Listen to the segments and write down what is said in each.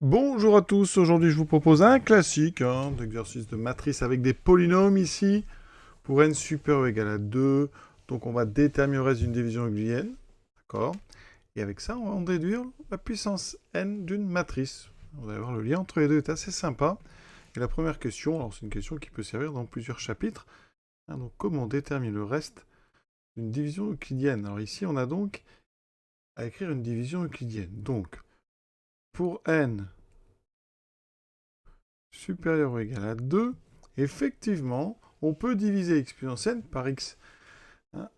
Bonjour à tous, aujourd'hui je vous propose un classique d'exercice de matrice avec des polynômes ici, pour n supérieur ou égal à 2, donc on va déterminer le reste d'une division euclidienne, d'accord? Et avec ça, on va en déduire la puissance n d'une matrice. Vous allez voir, le lien entre les deux est assez sympa. Et la première question, alors c'est une question qui peut servir dans plusieurs chapitres, donc comment on détermine le reste d'une division euclidienne? Alors ici, on a donc à écrire une division euclidienne. Donc, pour n supérieur ou égal à 2, effectivement, on peut diviser x puissance n par x hein,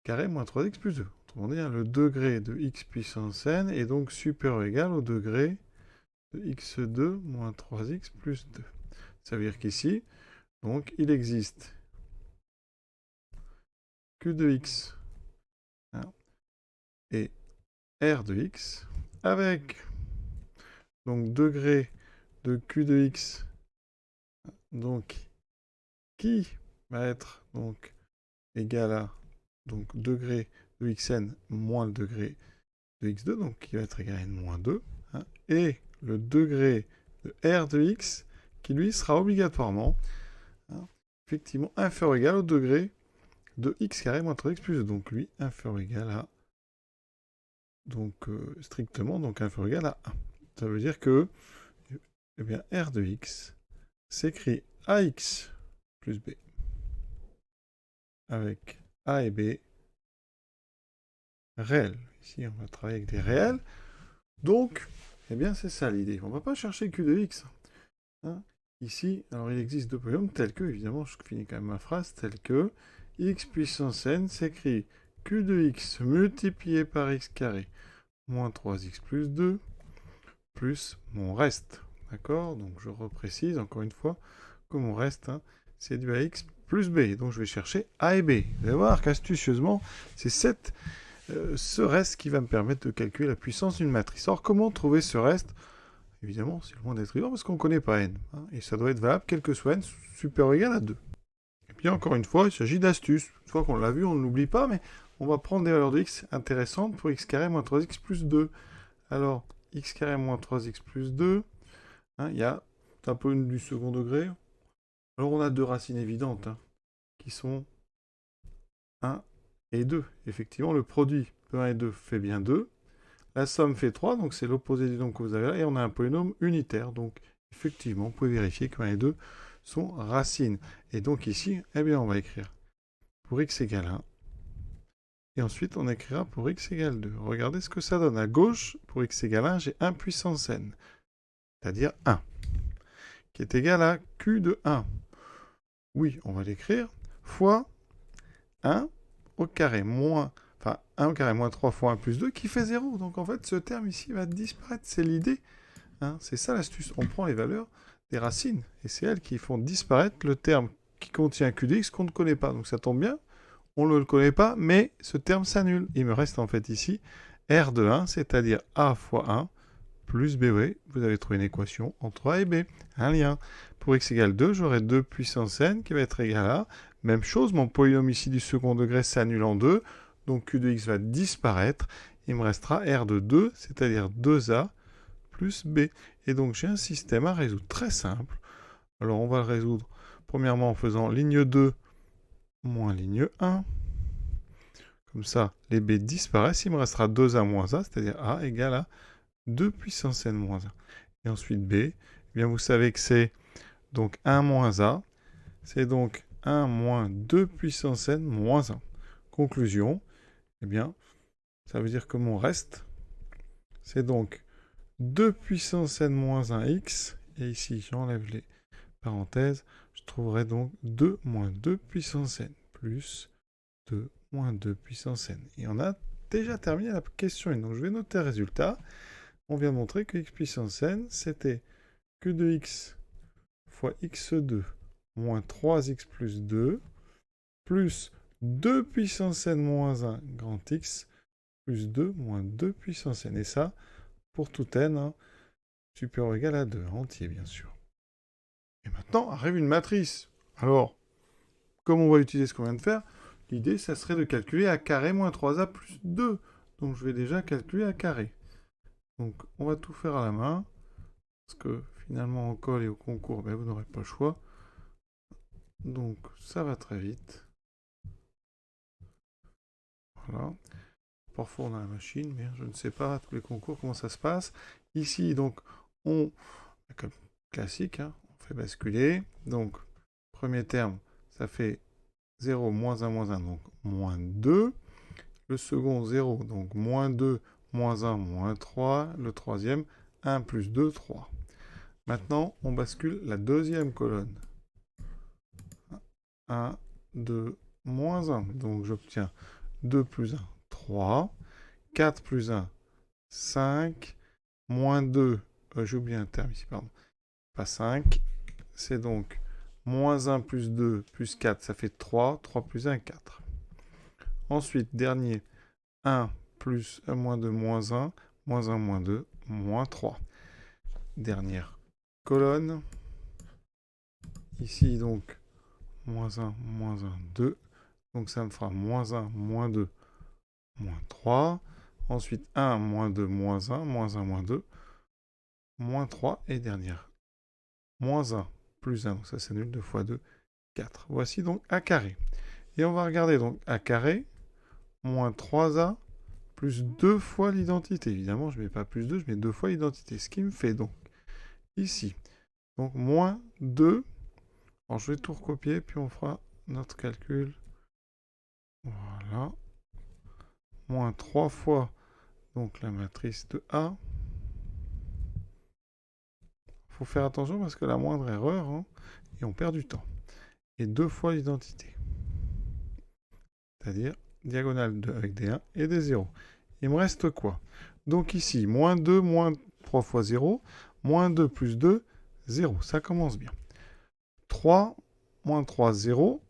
carré moins 3x plus 2. Autrement dit, le degré de x puissance n est donc supérieur ou égal au degré de x2 moins 3x plus 2. Ça veut dire qu'ici, donc, il existe q de x et r de x avec donc degré de q de x donc qui va être donc égal à donc degré de xn moins le degré de x2, donc qui va être égal à n-2, et le degré de r de x, qui lui sera obligatoirement, effectivement, inférieur ou égal au degré de x carré moins 3x plus 2, donc lui inférieur ou égal à, donc strictement, donc inférieur ou égal à 1. Ça veut dire que, eh bien, r de x s'écrit ax plus b, avec a et b réels. Ici, on va travailler avec des réels. Donc, eh bien, c'est ça l'idée. On ne va pas chercher q de x. Ici, alors il existe deux polynômes tels que, évidemment, je finis quand même ma phrase, tels que x puissance n s'écrit q de x multiplié par x carré moins 3x plus 2 plus mon reste. D'accord? Donc je reprécise encore une fois que mon reste, c'est du ax plus b. Donc je vais chercher a et b. Vous allez voir qu'astucieusement, c'est ce reste qui va me permettre de calculer la puissance d'une matrice. Alors comment trouver ce reste? Évidemment, c'est loin d'être évident parce qu'on ne connaît pas n. Et ça doit être valable quel que soit n supérieur ou égal à 2. Et puis encore une fois, il s'agit d'astuces. Une fois qu'on l'a vu, on ne l'oublie pas, mais on va prendre des valeurs de x intéressantes pour x carré moins 3x plus 2. Alors, x carré moins 3x plus 2, il y a un peu du second degré. Alors on a deux racines évidentes, qui sont 1 et 2. Effectivement, le produit de 1 et 2 fait bien 2. La somme fait 3, donc c'est l'opposé du nombre que vous avez là, et on a un polynôme unitaire. Donc, effectivement, vous pouvez vérifier que 1 et 2 sont racines. Et donc ici, eh bien, on va écrire pour x égale 1. Et ensuite, on écrira pour x égale 2. Regardez ce que ça donne. À gauche, pour x égale 1, j'ai 1 puissance n, c'est-à-dire 1, qui est égal à q de 1. Oui, on va l'écrire, fois 1 au carré moins... Enfin, 1 au carré moins 3 fois 1 plus 2 qui fait 0. Donc en fait, ce terme ici va disparaître. C'est l'idée. C'est ça l'astuce. On prend les valeurs des racines et c'est elles qui font disparaître le terme qui contient q de x qu'on ne connaît pas. Donc ça tombe bien, on ne le connaît pas, mais ce terme s'annule. Il me reste en fait ici r de 1, c'est-à-dire a fois 1 plus b. Oui, vous avez trouvé une équation entre a et b, un lien. Pour x égale 2, j'aurai 2 puissance n qui va être égal à... Même chose, mon polynôme ici du second degré s'annule en 2, donc q de x va disparaître. Il me restera r de 2, c'est-à-dire 2a plus b. Et donc j'ai un système à résoudre très simple. Alors on va le résoudre premièrement en faisant ligne 2 moins ligne 1. Comme ça, les b disparaissent. Il me restera 2a moins a, c'est-à-dire a égale à 2 puissance n moins 1. Et ensuite b, eh bien vous savez que c'est donc 1 moins a. C'est donc 1 moins 2 puissance n moins 1. Conclusion, eh bien, ça veut dire que mon reste, c'est donc 2 puissance n moins 1x. Et ici, j'enlève les parenthèses. Je trouverai donc 2 moins 2 puissance n plus 2 moins 2 puissance n. Et on a déjà terminé la question 1. Donc je vais noter le résultat. On vient de montrer que x puissance n, c'était q de x fois x2 moins 3x plus 2 plus 2 puissance n moins 1 grand x plus 2 moins 2 puissance n. Et ça, pour tout n, supérieur ou égal à 2, entier bien sûr. Et maintenant, arrive une matrice. Alors, comme on va utiliser ce qu'on vient de faire, l'idée, ça serait de calculer a carré moins 3a plus 2. Donc je vais déjà calculer a carré. Donc on va tout faire à la main. Parce que finalement, en colle et au concours, ben, vous n'aurez pas le choix. Donc, ça va très vite. Voilà. Parfois, on a la machine, mais je ne sais pas, tous les concours, comment ça se passe. Ici, donc, on, comme classique, hein, on fait basculer. Donc, premier terme, ça fait 0, moins 1, donc moins 2. Le second, 0, donc moins 2, moins 1, moins 3. Le troisième, 1 plus 2, 3. Maintenant, on bascule la deuxième colonne. 1, 2, moins 1. Donc, j'obtiens 2 plus 1, 3. 4 plus 1, 5. Moins 2, j'ai oublié un terme ici, pardon. Pas 5. C'est donc moins 1 plus 2 plus 4, ça fait 3. 3 plus 1, 4. Ensuite, dernier, 1 plus moins 2, moins 1. Moins 1, moins 2, moins 3. Dernière colonne. Ici, donc, moins 1, 2. Donc, ça me fera moins 1, moins 2, moins 3. Ensuite, 1, moins 2, moins 1, moins 1, moins 2, moins 3. Et dernière, moins 1, plus 1. Donc, ça, c'est nul. 2 fois 2, 4. Voici donc A carré. Et on va regarder donc A carré, moins 3A, plus 2 fois l'identité. Évidemment, je ne mets pas plus 2, je mets 2 fois l'identité. Ce qui me fait donc, ici, donc moins 2. Alors, je vais tout recopier, puis on fera notre calcul. Voilà. Moins 3 fois donc la matrice de A. Il faut faire attention parce que la moindre erreur, hein, et on perd du temps. Et 2 fois l'identité. C'est-à-dire diagonale 2 avec des 1 et des 0. Il me reste quoi? Donc ici, moins 2, moins 3 fois 0, moins 2 plus 2, 0. Ça commence bien. 3, moins 3, 0,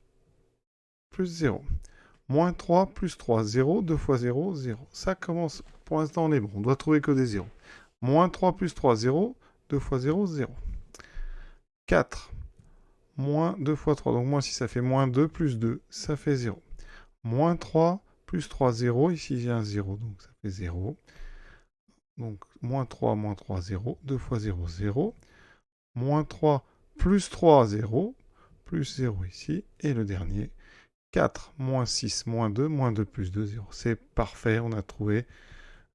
plus 0. Moins 3, plus 3, 0, 2 fois 0, 0. Ça commence, pour l'instant on est bon, on doit trouver que des 0. Moins 3 plus 3, 0, 2 fois 0, 0. 4, moins 2 fois 3, donc moins 6, ça fait moins 2 plus 2, ça fait 0. Moins 3 plus 3, 0, ici j'ai un 0, donc ça fait 0. Donc moins 3, 0, 2 fois 0, 0. Moins 3 plus 3, 0, plus 0 ici. Et le dernier, 4, moins 6, moins 2 plus 2, 0. C'est parfait, on a trouvé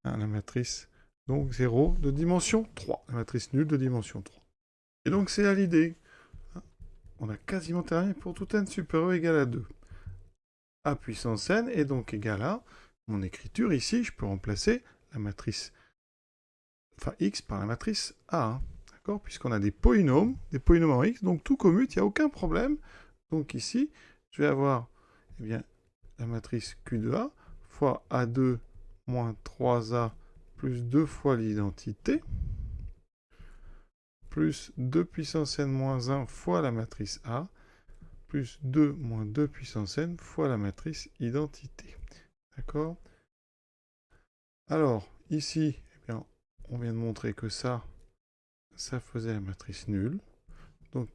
la matrice donc 0 de dimension 3. La matrice nulle de dimension 3. Et donc c'est là l'idée. On a quasiment terminé pour tout n supérieur ou égal à 2. A puissance n est donc égal à mon écriture ici, je peux remplacer la matrice, enfin x par la matrice A. D'accord? Puisqu'on a des polynômes en x, donc tout commute, il n'y a aucun problème. Donc ici, je vais avoir eh bien, la matrice Q de A fois A2 moins 3A plus 2 fois l'identité, plus 2 puissance n moins 1 fois la matrice A, plus 2 moins 2 puissance n fois la matrice identité. D'accord? Alors, ici, eh bien, on vient de montrer que ça faisait la matrice nulle. Donc,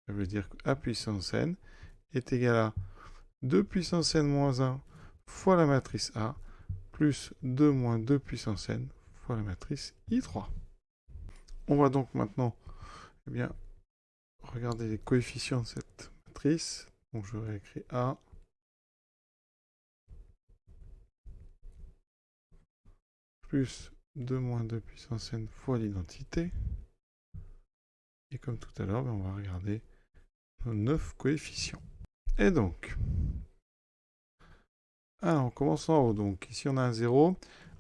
ça veut dire que A puissance n est égal à 2 puissance n moins 1 fois la matrice A, plus 2 moins 2 puissance n fois la matrice I3. On va donc maintenant eh bien, regarder les coefficients de cette matrice. Donc je réécris A plus 2 moins 2 puissance n fois l'identité. Et comme tout à l'heure, on va regarder nos 9 coefficients. Et donc, alors on commence en haut. Donc ici on a un 0.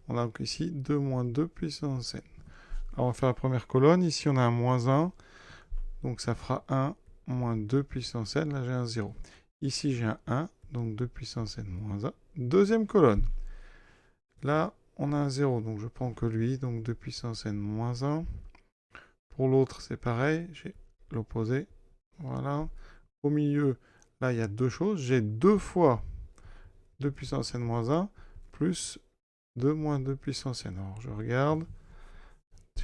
On a donc ici 2 moins 2 puissance n. Alors on va faire la première colonne. Ici on a un moins 1. Donc ça fera 1 moins 2 puissance n. Là j'ai un 0. Ici j'ai un 1. Donc 2 puissance n moins 1. Deuxième colonne. Là on a un 0. Donc je prends que lui. Donc 2 puissance n moins 1. Pour l'autre c'est pareil. J'ai l'opposé. Voilà. Au milieu, là il y a deux choses. J'ai 2 fois 2 puissance n moins 1 plus 2 moins 2 puissance n. Alors je regarde.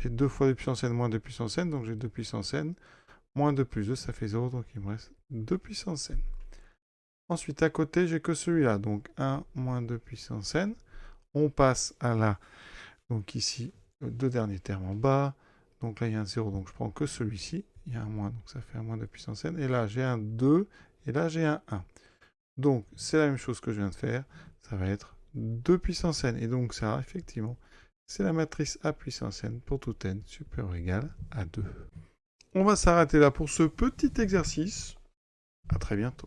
J'ai 2 fois 2 puissance n moins 2 puissance n. Donc j'ai 2 puissance n. Moins 2 plus 2, ça fait 0. Donc il me reste 2 puissance n. Ensuite, à côté, j'ai que celui-là. Donc 1 moins 2 puissance n. On passe à la... Donc ici, deux derniers termes en bas. Donc là, il y a un 0, donc je prends que celui-ci. Il y a un moins, donc ça fait un moins de puissance n. Et là, j'ai un 2, et là, j'ai un 1. Donc, c'est la même chose que je viens de faire. Ça va être 2 puissance n. Et donc, ça, effectivement, c'est la matrice A puissance n pour tout n supérieur ou égal à 2. On va s'arrêter là pour ce petit exercice. À très bientôt.